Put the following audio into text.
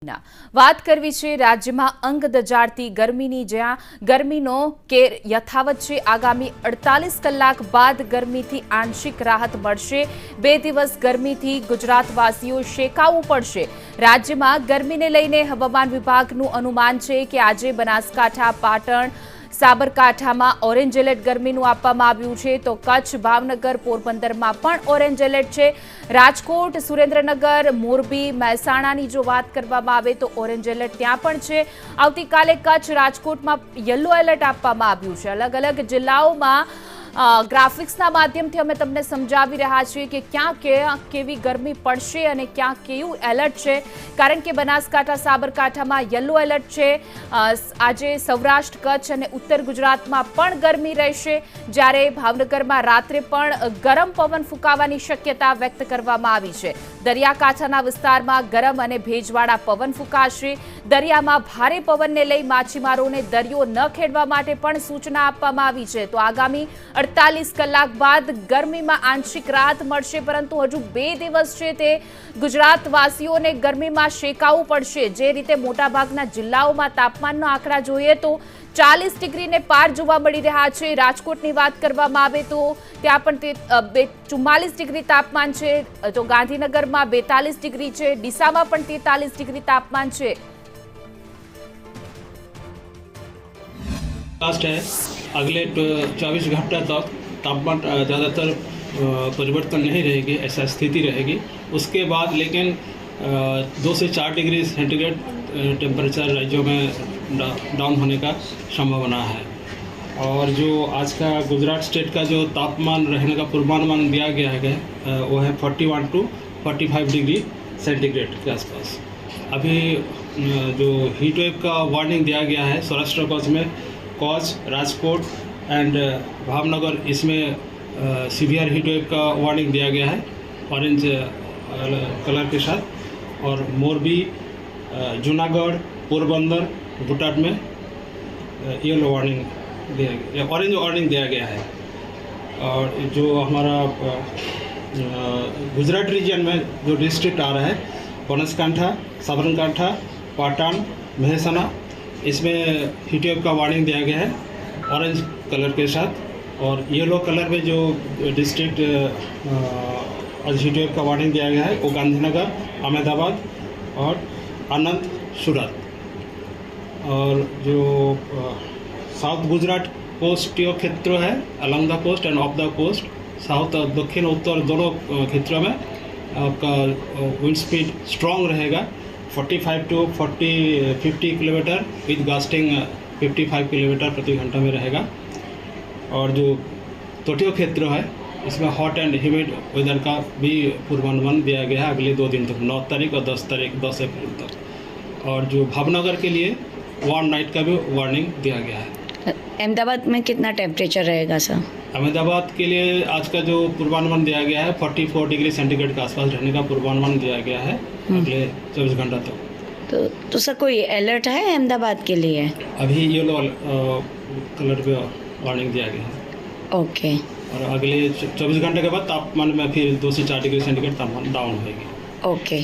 આગામીના વાત કરવી છે રાજ્યમાં અંગ દજાડતી ગરમીની, જ્યાં ગરમીનો કેર યથાવત છે। આગામી 48 કલાક બાદ ગરમીથી આંશિક રાહત મળશે। 2 દિવસ ગરમીથી ગુજરાતવાસીઓ શેકાવવું પડશે। રાજ્યમાં ગરમીને લઈને હવામાન વિભાગનું અનુમાન છે કે આજે બનાસકાંઠા, પાટણ, સાબરકાંઠામાં ઓરેન્જ એલર્ટ ગરમીનું આપવામાં આવ્યું છે, તો કચ્છ, ભાવનગર, પોરબંદરમાં પણ ઓરેન્જ એલર્ટ છે। રાજકોટ, સુરેન્દ્રનગર, મોરબી, મહેસાણાની જો વાત કરવામાં આવે તો ઓરેન્જ એલર્ટ ત્યાં પણ છે। આવતીકાલે કચ્છ, રાજકોટમાં યલો એલર્ટ આપવામાં આવ્યું છે। અલગ અલગ જિલ્લાઓમાં ગ્રાફિક્સના માધ્યમથી અમે તમને સમજાવી રહ્યા છીએ કે ક્યાં કેવી ગરમી પડશે અને ક્યાં કેવું એલર્ટ છે, કારણ કે બનાસકાંઠા, સાબરકાંઠામાં યલો એલર્ટ છે। આજે સૌરાષ્ટ્ર, કચ્છ અને ઉત્તર ગુજરાતમાં પણ ગરમી રહેશે, જ્યારે ભાવનગરમાં રાત્રે પણ ગરમ પવન ફૂંકાવાની શક્યતા વ્યક્ત કરવામાં આવી છે। દરિયાકાંઠાના વિસ્તારમાં ગરમ અને ભેજવાળા પવન ફૂંકાશે। દરિયામાં ભારે પવનને લઈ માછીમારોને દરિયો ન ખેડવા માટે પણ સૂચના આપવામાં આવી છે। તો આગામી 48 કલાક બાદ ગરમીમાં આંશિક રાહત મળશે, પરંતુ હજુ 2 દિવસ છે તે ગુજરાતવાસીઓને ગરમીમાં શેકાવવું પડશે। જે રીતે મોટાભાગના જિલ્લાઓમાં તાપમાનના આંકડા જોઈએ તો 40 ડિગ્રીને પાર જોવા મળી રહ્યા છે। રાજકોટની વાત કરવામાં આવે તો ત્યાં પણ 44 ડિગ્રી તાપમાન છે, તો ગાંધીનગરમાં 42 ડિગ્રી છે, ડીસામાં પણ 43 ડિગ્રી તાપમાન છે। अगले 24 घंटे तक तापमान ज़्यादातर परिवर्तन नहीं रहेगी, ऐसा स्थिति रहेगी। उसके बाद लेकिन 2 से 4 डिग्री सेंटीग्रेड टेम्परेचर राज्यों में डाउन होने का संभावना है। और जो आज का गुजरात स्टेट का जो तापमान रहने का पूर्वानुमान दिया गया है वो है 41 टू 45 डिग्री सेंटीग्रेड के आसपास। अभी जो हीट वेव का वार्निंग दिया गया है सौराष्ट्र कच्छ में, कच्छ, राजकोट एंड भावनगर, इसमें सीवियर हीट वेव का वार्निंग दिया गया है ऑरेंज कलर के साथ। और मोरबी, जूनागढ़, पोरबंदर, बुटाट में येलो वार्निंग दिया गया, ऑरेंज वार्निंग दिया गया है। और जो हमारा गुजरात रीजन में जो डिस्ट्रिक्ट आ रहा है, बनासकांठा, साबरकांठा, पाटन, महेसाना, इसमें हीट वेव का वार्निंग दिया गया है ऑरेंज कलर के साथ। और येलो कलर में जो डिस्ट्रिक्ट हीट वेव का वार्निंग दिया गया है वो गांधीनगर, अहमदाबाद और आनंद, सूरत। और जो साउथ गुजरात कोस्टीय क्षेत्र है, along the coast and off the coast, south और दक्षिण उत्तर दोनों क्षेत्रों में आपका विंड स्पीड स्ट्रॉन्ग रहेगा, 45 to 50 kilometre with gusting 55 kilometre प्रति घंटा में रहेगा। और जो तटीय क्षेत्र है इसमें हॉट एंड ह्यूमिड वेदर का भी पूर्वानुमान दिया गया है अगले 2 दिन तक, 9 तारीख और 10 अप्रैल तक। और जो भावनगर के लिए वार्म नाइट का भी वार्निंग दिया गया है। अहमदाबाद में कितना टेम्परेचर रहेगा सर? अहमदाबाद के लिए आज का जो पूर्वानुमान दिया गया है 44 डिग्री सेंटीग्रेड के आसपास रहने का पूर्वानुमान दिया गया है अगले 24 घंटा तक। तो सर कोई अलर्ट है अहमदाबाद के लिए? अभी येलो कलर पे वार्निंग दिया गया है। ओके। और अगले 24 घंटे के बाद तापमान में फिर 2 से 4 डिग्री सेंटीग्रेड तापमान डाउन होगी। ओके।